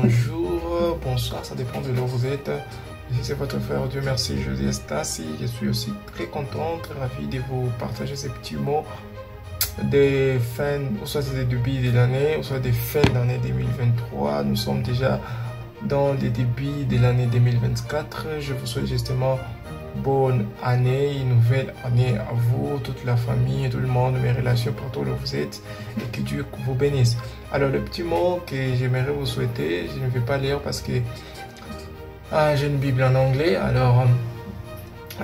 bonjour, bonsoir, ça dépend de là où vous êtes. Ici c'est votre frère Dieu merci, José Stassi. Je suis aussi très content, très ravi de vous partager ces petits mots des fins, ou soit des débuts de l'année, ou soit des fins d'année 2023. Nous sommes déjà dans les débuts de l'année 2024. Je vous souhaite justement bonne année, une nouvelle année à vous, toute la famille, tout le monde, mes relations partout où vous êtes, et que Dieu vous bénisse. Alors le petit mot que j'aimerais vous souhaiter, je ne vais pas lire parce que j'ai une Bible en anglais, alors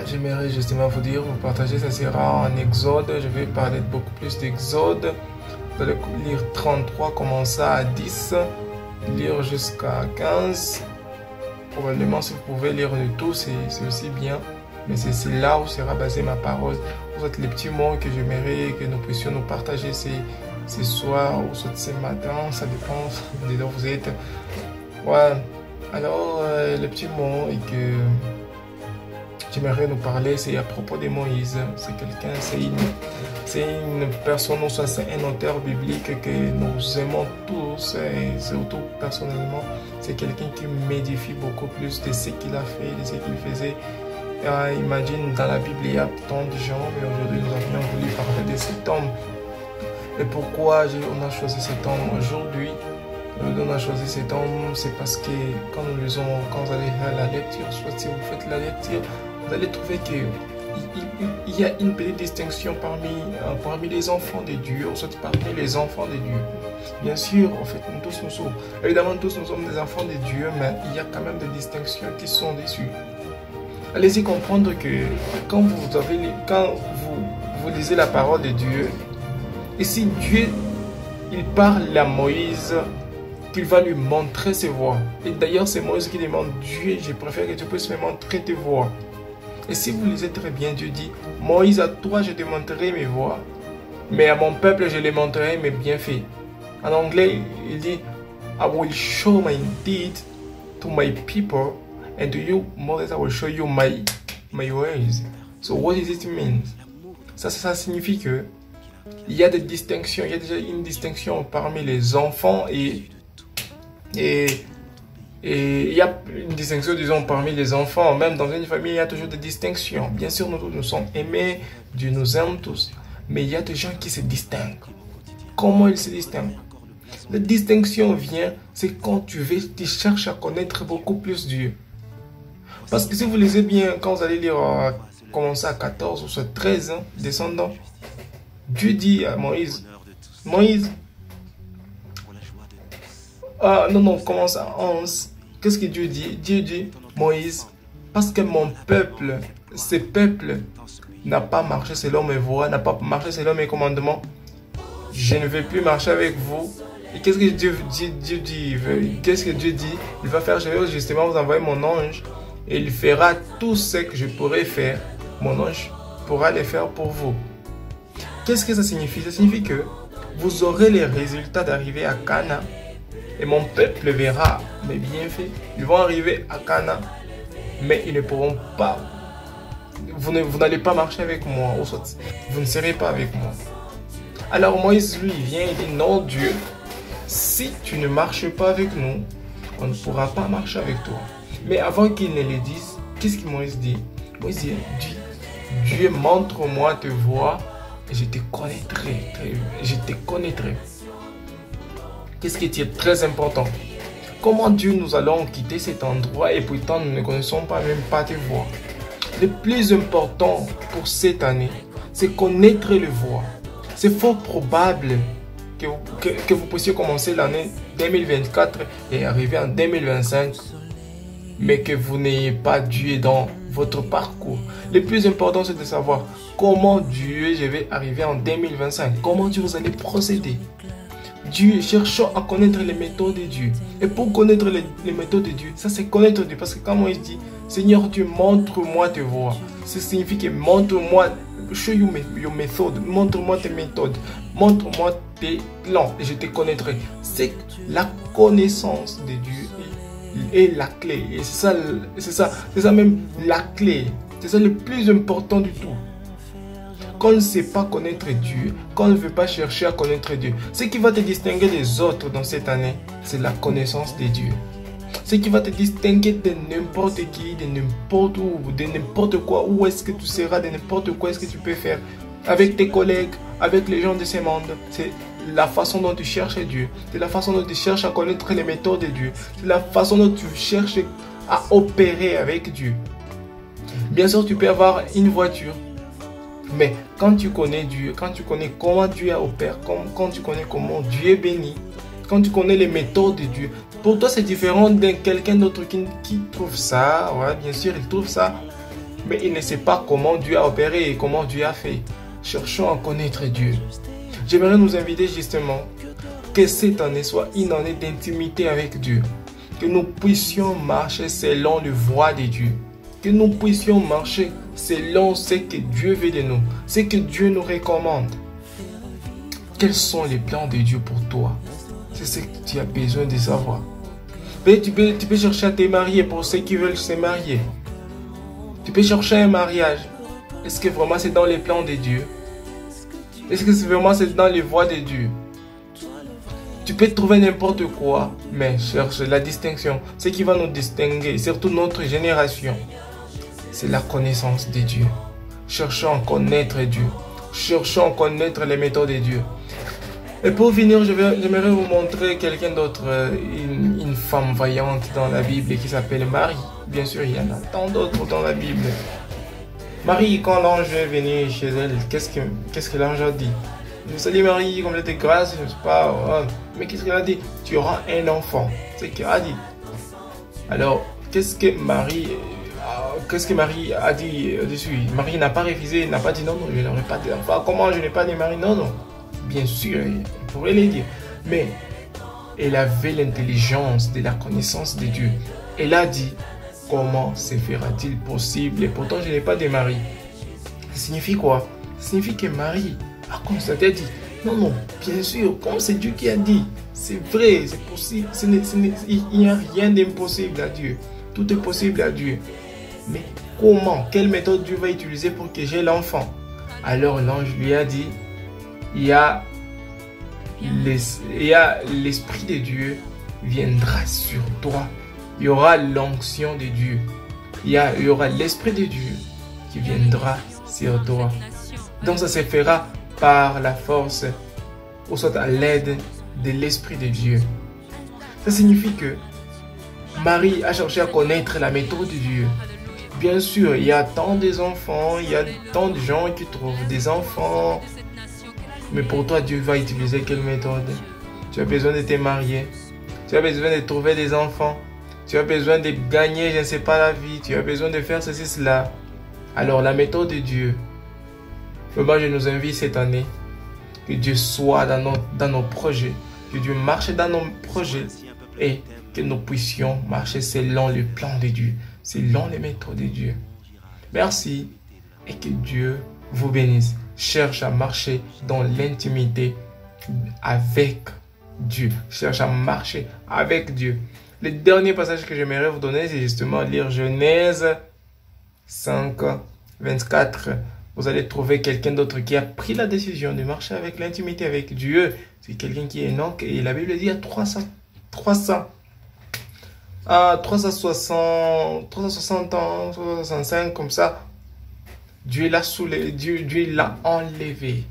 j'aimerais justement vous dire, vous partager, ça sera en Exode. Je vais parler beaucoup plus d'Exode. Vous allez lire 33, commencer à 10, lire jusqu'à 15. Probablement si vous pouvez lire le tout, c'est aussi bien. Mais c'est là où sera basée ma parole. Vous êtes les petits mots que j'aimerais que nous puissions nous partager ces soirs ou ce matin. Ça dépend de là où vous êtes. Ouais. Alors, le petit mot et que j'aimerais nous parler, c'est à propos de Moïse. C'est quelqu'un, c'est une personne, ou soit c'est un auteur biblique que nous aimons tous, et surtout personnellement, c'est quelqu'un qui m'édifie beaucoup plus de ce qu'il a fait, de ce qu'il faisait. Imagine, dans la Bible, il y a tant de gens, mais aujourd'hui, nous avions voulu parler de cet homme. Et pourquoi on a choisi cet homme aujourd'hui? On a choisi cet homme, c'est parce que quand nous lisons, quand vous allez faire la lecture, soit si vous faites la lecture, vous allez trouver qu'il y a une petite distinction parmi les enfants de Dieu, ou soit parmi les enfants de Dieu. Bien sûr, en fait, nous sommes, évidemment, tous nous sommes des enfants de Dieu, mais il y a quand même des distinctions qui sont dessus. Allez-y comprendre que quand vous lisez la parole de Dieu, et si Dieu, il parle à Moïse, qu'il va lui montrer ses voies. Et d'ailleurs, c'est Moïse qui demande, Dieu, je préfère que tu puisses me montrer tes voies. Et si vous lisez très bien, Dieu dit, Moïse, à toi, je te montrerai mes voies, mais à mon peuple, je les montrerai mes bienfaits. En anglais, il dit, I will show my deed to my people, and to you, Moses, I will show you my ways. So what does it mean? Ça signifie que il y a des distinctions, il y a déjà une distinction parmi les enfants et il y a une distinction, disons, parmi les enfants. Même dans une famille, il y a toujours des distinctions. Bien sûr, nous sommes aimés, Dieu nous aime tous, mais il y a des gens qui se distinguent. Comment ils se distinguent? La distinction vient, c'est quand tu cherches à connaître beaucoup plus Dieu. Parce que si vous lisez bien, quand vous allez lire, commencer à 14 ou soit 13, descendant, Dieu dit à Moïse, commence à 11. Qu'est-ce que Dieu dit? Dieu dit, Moïse, parce que mon peuple, ce peuple n'a pas marché selon mes voies, n'a pas marché selon mes commandements, je ne vais plus marcher avec vous. Et qu'est-ce que Dieu dit? Qu'est-ce que Dieu dit? Il va faire, je vais justement vous envoyer mon ange et il fera tout ce que je pourrais faire. Mon ange pourra le faire pour vous. Qu'est-ce que ça signifie? Ça signifie que vous aurez les résultats d'arriver à Cana et mon peuple verra mes bienfaits. Ils vont arriver à Cana, mais ils ne pourront pas. Vous n'allez pas marcher avec moi, ou soit vous ne serez pas avec moi. Alors Moïse, lui, vient et dit, non Dieu, si tu ne marches pas avec nous, on ne pourra pas marcher avec toi. Mais avant qu'il ne le dise, qu'est-ce que Moïse dit? Moïse dit, Dieu, montre-moi tes voies et je te connaîtrai. Je te connaîtrai. Qu'est-ce qui est très important? Comment Dieu nous allons quitter cet endroit et pourtant nous ne connaissons pas même pas tes voies? Le plus important pour cette année, c'est connaître les voies. C'est fort probable que vous puissiez commencer l'année 2024 et arriver en 2025, mais que vous n'ayez pas Dieu dans votre parcours. Le plus important, c'est de savoir comment Dieu, je vais arriver en 2025. Comment Dieu vous allez procéder. Dieu, cherchons à connaître les méthodes de Dieu. Et pour connaître les méthodes de Dieu, ça c'est connaître Dieu. Parce que quand Moïse dit, Seigneur Dieu, montre-moi tes voies. Ça signifie que montre-moi, show you your method, montre-moi tes méthodes, montre-moi tes plans et je te connaîtrai. C'est la connaissance de Dieu est la clé. Et c'est ça même la clé. C'est ça le plus important du tout. qu'on ne sait pas connaître Dieu, qu'on ne veut pas chercher à connaître Dieu, ce qui va te distinguer des autres dans cette année, c'est la connaissance de Dieu. Ce qui va te distinguer de n'importe qui, de n'importe où, de n'importe quoi, où est-ce que tu seras, de n'importe quoi est-ce que tu peux faire, avec tes collègues, avec les gens de ce monde, c'est la façon dont tu cherches Dieu, c'est la façon dont tu cherches à connaître les méthodes de Dieu, c'est la façon dont tu cherches à opérer avec Dieu. Bien sûr, tu peux avoir une voiture, mais quand tu connais Dieu, quand tu connais comment Dieu opère, quand tu connais comment Dieu est béni, quand tu connais les méthodes de Dieu, pour toi c'est différent de quelqu'un d'autre qui trouve ça, ouais, bien sûr il trouve ça, mais il ne sait pas comment Dieu a opéré et comment Dieu a fait. Cherchons à connaître Dieu. J'aimerais nous inviter justement que cette année soit une année d'intimité avec Dieu, que nous puissions marcher selon le voie de Dieu, que nous puissions marcher selon ce que Dieu veut de nous, ce que Dieu nous recommande. Quels sont les plans de Dieu pour toi? C'est ce que tu as besoin de savoir. Tu peux chercher à te marier pour ceux qui veulent se marier. Tu peux chercher un mariage. Est-ce que vraiment c'est dans les plans de Dieu? Est-ce que vraiment c'est dans les voies de Dieu? Tu peux trouver n'importe quoi, mais cherche la distinction. Ce qui va nous distinguer, surtout notre génération, c'est la connaissance de Dieu. Cherchons à connaître Dieu. Cherchons à connaître les méthodes de Dieu. Et pour finir, j'aimerais vous montrer quelqu'un d'autre, une femme vaillante dans la Bible qui s'appelle Marie. Bien sûr, il y en a tant d'autres dans la Bible. Marie, quand l'ange est venu chez elle, qu'est-ce que l'ange a dit? Salut Marie, comme j'étais grâce, je ne sais pas. Mais qu'est-ce qu'elle a dit? Tu auras un enfant. C'est ce qu'elle a dit. Alors, qu'est-ce que Marie a dit dessus? Marie n'a pas refusé, n'a pas dit non, je n'aurai pas d'enfant. Comment je n'ai pas de mari? Non, non. Bien sûr, on pourrait le dire. Mais elle avait l'intelligence de la connaissance de Dieu. Elle a dit, comment se fera-t-il possible? Et pourtant, je n'ai pas de mari. Ça signifie quoi? Ça signifie que Marie a constaté, a dit, non, non, bien sûr, comme c'est Dieu qui a dit, c'est vrai, c'est possible. Il n'y a rien d'impossible à Dieu. Tout est possible à Dieu. Mais comment? Quelle méthode Dieu va utiliser pour que j'ai l'enfant? Alors l'ange lui a dit, il y a l'Esprit de Dieu viendra sur toi. Il y aura l'onction de Dieu. Il y aura l'Esprit de Dieu qui viendra sur toi. Donc ça se fera par la force ou soit à l'aide de l'Esprit de Dieu. Ça signifie que Marie a cherché à connaître la méthode de Dieu. Bien sûr, il y a tant d'enfants, il y a tant de gens qui trouvent des enfants. Mais pour toi, Dieu va utiliser quelle méthode? Tu as besoin de te marier. Tu as besoin de trouver des enfants. Tu as besoin de gagner, je ne sais pas, la vie. Tu as besoin de faire ceci, cela. Alors, la méthode de Dieu. Moi, je nous invite cette année. Que Dieu soit dans nos projets. Que Dieu marche dans nos projets. Et que nous puissions marcher selon le plan de Dieu. Selon les méthodes de Dieu. Merci. Et que Dieu vous bénisse. Cherche à marcher dans l'intimité avec Dieu. Cherche à marcher avec Dieu. Le dernier passage que j'aimerais vous donner, c'est justement lire Genèse 5, 24. Vous allez trouver quelqu'un d'autre qui a pris la décision de marcher avec l'intimité avec Dieu. C'est quelqu'un qui est Enoch. Et la Bible dit à 360 ans, 365, comme ça. Dieu l'a enlevé.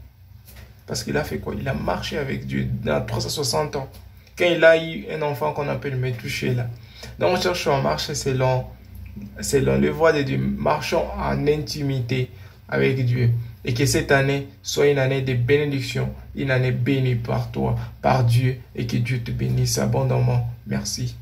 Parce qu'il a fait quoi? Il a marché avec Dieu dans 360 ans. Quand il a eu un enfant qu'on appelle Métouchéla. Donc, cherchons à marcher selon le voie de Dieu. Marchons en intimité avec Dieu. Et que cette année soit une année de bénédiction. Une année bénie par toi, par Dieu. Et que Dieu te bénisse abondamment. Merci.